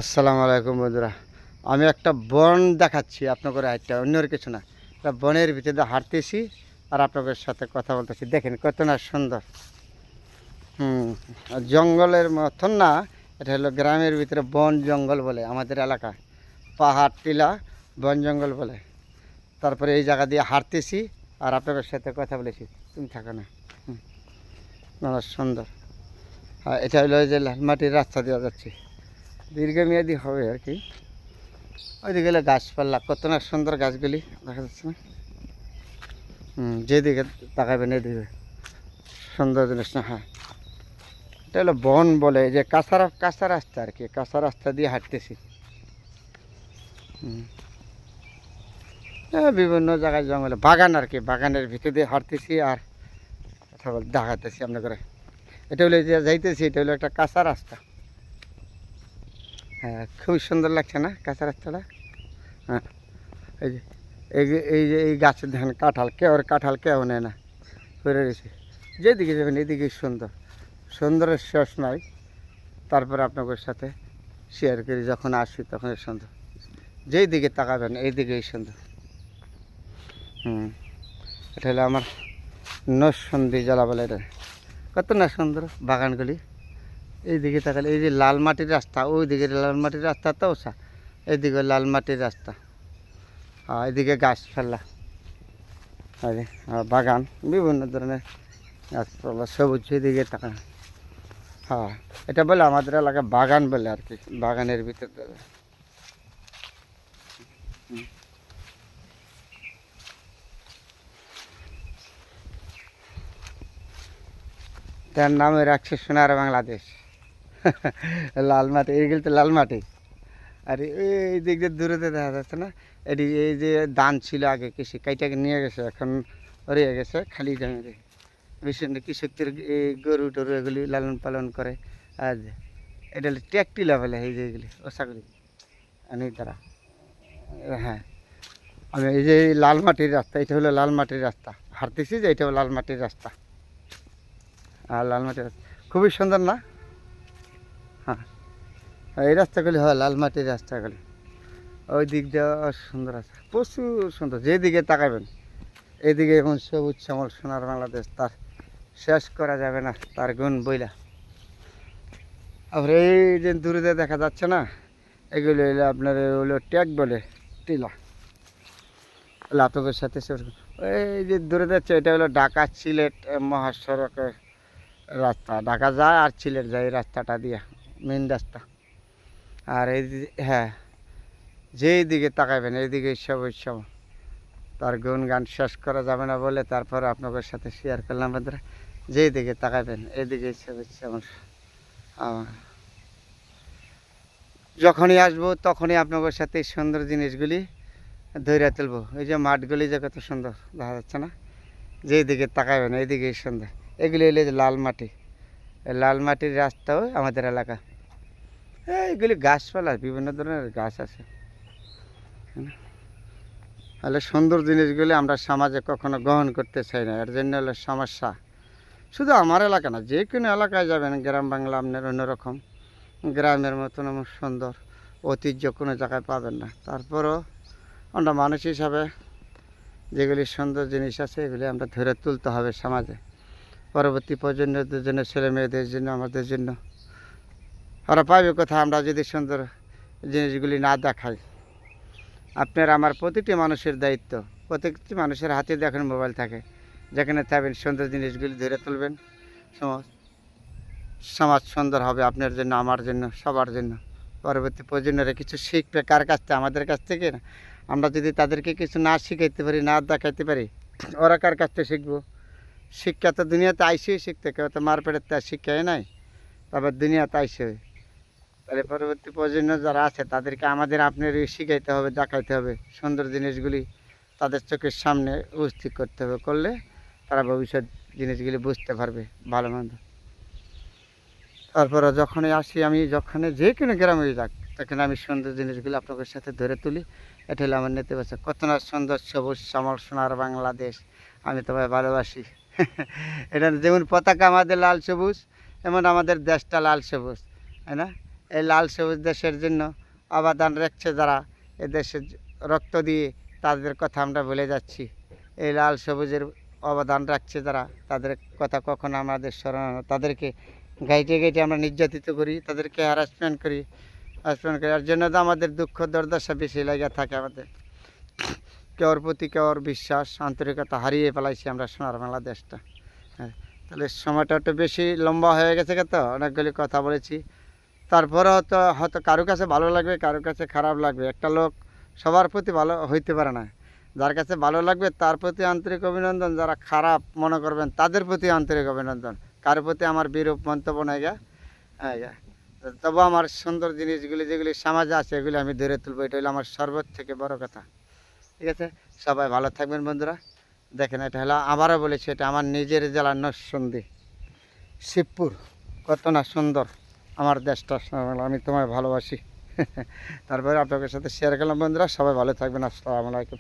আসসালামু আলাইকুম বন্ধুরা। আমি একটা বন দেখাচ্ছি আপনাদের, একটা অন্যের কিছু না। একটা বনের ভিতরে হাঁটতেছি আর আপনাদের সাথে কথা বলতেছি। দেখেন কত না সুন্দর। জঙ্গলের মতন না, এটা হলো গ্রামের ভিতরে বন জঙ্গল বলে আমাদের এলাকা। পাহাড় টিলা বন জঙ্গল বলে। তারপরে এই জায়গা দিয়ে হাঁটতেছি আর আপনাদের সাথে কথা বলেছি। তুমি থাকো না। অনেক সুন্দর। আর এটা হলো যে লালমাটির রাস্তা দেওয়া যাচ্ছে, দীর্ঘমেয়াদী হবে আর কি। ওইদিকে গেলে গাছপালা কত না সুন্দর, গাছগুলি দেখা যাচ্ছে না। যেদিকে তাকাবেন এদিকে সুন্দর জিনিস না। হ্যাঁ, এটা হলো বন বলে, যে কাঁচা কাঁচা রাস্তা আর কি, কাঁচা রাস্তা দিয়ে হাঁটতেছি। বিভিন্ন জায়গায় জঙ্গলে বাগান আর কি, বাগানের ভিতর দিয়ে হাঁটতেছি আর কথা বল দেখাতেছি আপনাকে। এটা হলো যে যাইতেছি, এটা হলো একটা কাঁচা রাস্তা। হ্যাঁ, খুবই সুন্দর লাগছে না কাঁচা রাস্তাটা। হ্যাঁ, এই যে এই গাছের ধান কাঁঠাল, কেউ কাঁঠাল কেউ নেয় না, পড়ে রয়েছে। যেদিকে যাবেন এদিকে সুন্দর, সুন্দরের শেষ নাই। তারপরে আপনাদের সাথে শেয়ার করি, যখন আসি তখন সুন্দর। যেই দিকে তাকাবেন এই দিকেই সুন্দর। এটা হলো আমার নরসন্দী জেলা বলে। এটা কত না সুন্দর বাগানগুলি। এই দিকে তাকালে এই যে লাল মাটির রাস্তা, ওই দিকে লাল মাটির রাস্তা তো ওসা, এইদিকে লাল মাটির রাস্তা, আর এদিকে গাছপালা বাগান, বিভিন্ন ধরনের গাছপালা সবুজ। এদিকে তাকান। হ্যাঁ, এটা বলে আমাদের এলাকায় বাগান বলে আর কি, বাগানের ভিতরে। তার নামে রাখছে সোনার বাংলাদেশ। লাল মাটি, এইগুলো তো লাল মাটি। আর এই দিক দিয়ে দূরেতে দেখা যাচ্ছে না, এটি এই যে ধান ছিল আগে, কৃষি কাইটাকে নিয়ে গেছে, এখন রয়ে গেছে খালি জমিতে। বিশেষ কৃষকদের এই গরু টরু এগুলি লালন পালন করে। আর এটা হলো ট্যাক্টি লেভেলে এই যে এগুলি ওষাগুলি আনি তারা। হ্যাঁ, আমি এই যে লাল মাটির রাস্তা, এটা হলো লাল মাটির রাস্তা, হাঁটতেছি যে এটা হলো লাল মাটির রাস্তা। আর লাল মাটির রাস্তা খুবই সুন্দর না? হ্যাঁ, এই রাস্তাগুলি হয় লাল মাটির রাস্তাগুলি। ওই দিক দিয়ে সুন্দর আছে, প্রচুর সুন্দর। যেদিকে তাকাবেন এদিকে এখন সবুজ শ্যামল সোনার বাংলাদেশ, তার শেষ করা যাবে না, তার গুণ বইলা। আবার এই যে দূরে দেখা যাচ্ছে না, এগুলো হলো আপনার হলো ট্যাগ বলে, টিলা। আপনাদের সাথে এই যে দূরে যাচ্ছে, এটা হলো ঢাকা সিলেট মহাসড়কের রাস্তা। ঢাকা যায় আর সিলেট যায়, এই রাস্তাটা দিয়ে মেন রাস্তা। আর এই হ্যাঁ, যেই দিকে তাকাবেন এইদিকে সবুজ শ্যামল, তার গুণগান শেষ করা যাবে না বলে তারপরে আপনাদের সাথে শেয়ার করলাম বন্ধুরা। যেই দিকে তাকাবেন এদিকে সবুজ শ্যামল। যখনই আসবো তখনই আপনাদের সাথে এই সুন্দর জিনিসগুলি ধরে তুলবো। এই যে মাঠগুলি যে কত সুন্দর দেখা যাচ্ছে না, যেই দিকে তাকাবেন এইদিকেই সুন্দর। এগুলি হলো যে লাল মাটি, এই লাল মাটির রাস্তাও আমাদের এলাকা। এইগুলি গাছপালা, বিভিন্ন ধরনের গাছ আছে। তাহলে সুন্দর জিনিসগুলি আমরা সমাজে কখনো গ্রহণ করতে চাই না, এর জন্য হলো সমস্যা। শুধু আমার এলাকা না, যে কোনো এলাকায় যাবেন গ্রাম বাংলা আপনার অন্যরকম, গ্রামের মতন আমার সুন্দর ঐতিহ্য কোনো জায়গায় পাবেন না। তারপরও আমরা মানুষ হিসাবে যেগুলি সুন্দর জিনিস আছে এগুলি আমরা ধরে তুলতে হবে সমাজে, পরবর্তী প্রজন্মদের জন্য, ছেলে মেয়েদের জন্য, আমাদের জন্য। ওরা পাবে কোথায় আমরা যদি সুন্দর জিনিসগুলি না দেখাই। আপনার আমার প্রতিটি মানুষের দায়িত্ব, প্রত্যেকটি মানুষের হাতে দেখেন মোবাইল থাকে, যেখানে থাকবেন সুন্দর জিনিসগুলি ধরে তুলবেন। সমাজ সমাজ সুন্দর হবে আপনার জন্য, আমার জন্য, সবার জন্য। পরবর্তী প্রজন্মরা কিছু শিখবে কার কাছ থেকে? আমাদের কাছ থেকে না। আমরা যদি তাদেরকে কিছু না শিখাইতে পারি, না দেখাইতে পারি, ওরা কার কাছ থেকে শিখবো? শিক্ষা তো দুনিয়াতে আইসেই শিখতে, কেউ তো মার পেটের তো শিক্ষাই নাই, তারপর দুনিয়াতে আইসে। তাহলে পরবর্তী প্রজন্ম যারা আছে তাদেরকে আমাদের আপনার শিখাইতে হবে, দেখাইতে হবে সুন্দর জিনিসগুলি, তাদের চোখের সামনে উপস্থিত করতে হবে। করলে তারা ভবিষ্যৎ জিনিসগুলি বুঝতে পারবে ভালো মন্দ। তারপরে যখনই আসি আমি, যখনই যে কোনো গ্রামে যাক, তখন আমি সুন্দর জিনিসগুলো আপনাদের সাথে ধরে তুলি। এটা হলো আমার নেতিবাচক। কত না সুন্দর সবুজ শ্যামল সোনার বাংলাদেশ, আমি তোমায় ভালোবাসি। এটা যেমন পতাকা আমাদের লাল সবুজ, এমন আমাদের দেশটা লাল সবুজ, তাই না? এই লাল সবুজ দেশের জন্য অবদান রাখছে যারা, এ দেশে রক্ত দিয়ে, তাদের কথা আমরা ভুলে যাচ্ছি। এই লাল সবুজের অবদান রাখছে যারা, তাদের কথা কখনো আমাদের স্মরণ হয় না। তাদেরকে গাইটে গাইটে আমরা নির্যাতিত করি, তাদেরকে হ্যারাসমেন্ট করি। এর জন্য তো আমাদের দুঃখ দুর্দশা বেশি লেগে থাকে আমাদের। কেউর প্রতি কেউর বিশ্বাস আন্তরিকতা হারিয়ে ফেলাইছি আমরা সোনার বাংলা দেশটা। হ্যাঁ, তাহলে সময়টা একটু বেশি লম্বা হয়ে গেছে, তো অনেকগুলি কথা বলেছি। তারপরেও তো হয়তো কারো কাছে ভালো লাগবে, কারো কাছে খারাপ লাগবে। একটা লোক সবার প্রতি ভালো হইতে পারে না। যার কাছে ভালো লাগবে তার প্রতি আন্তরিক অভিনন্দন, যারা খারাপ মনে করবেন তাদের প্রতি আন্তরিক অভিনন্দন। কারো প্রতি আমার বিরূপ মন্তব্য নাই গা। হ্যাঁ গা, তবু আমার সুন্দর জিনিসগুলি যেগুলি সমাজে আছে এগুলি আমি ধরে তুলবো, এটা হলো আমার সর্বোচ্চ থেকে বড় কথা। ঠিক আছে, সবাই ভালো থাকবেন বন্ধুরা। দেখেন, এটা হলো আবারও বলেছি, এটা আমার নিজের জেলা নরসিংদী, শিবপুর। কত না সুন্দর আমার দেশটা, আমি তোমায় ভালোবাসি। তারপরে আপনাদের সাথে শেয়ার করলাম বন্ধুরা। সবাই ভালো থাকবেন। আসসালামু আলাইকুম।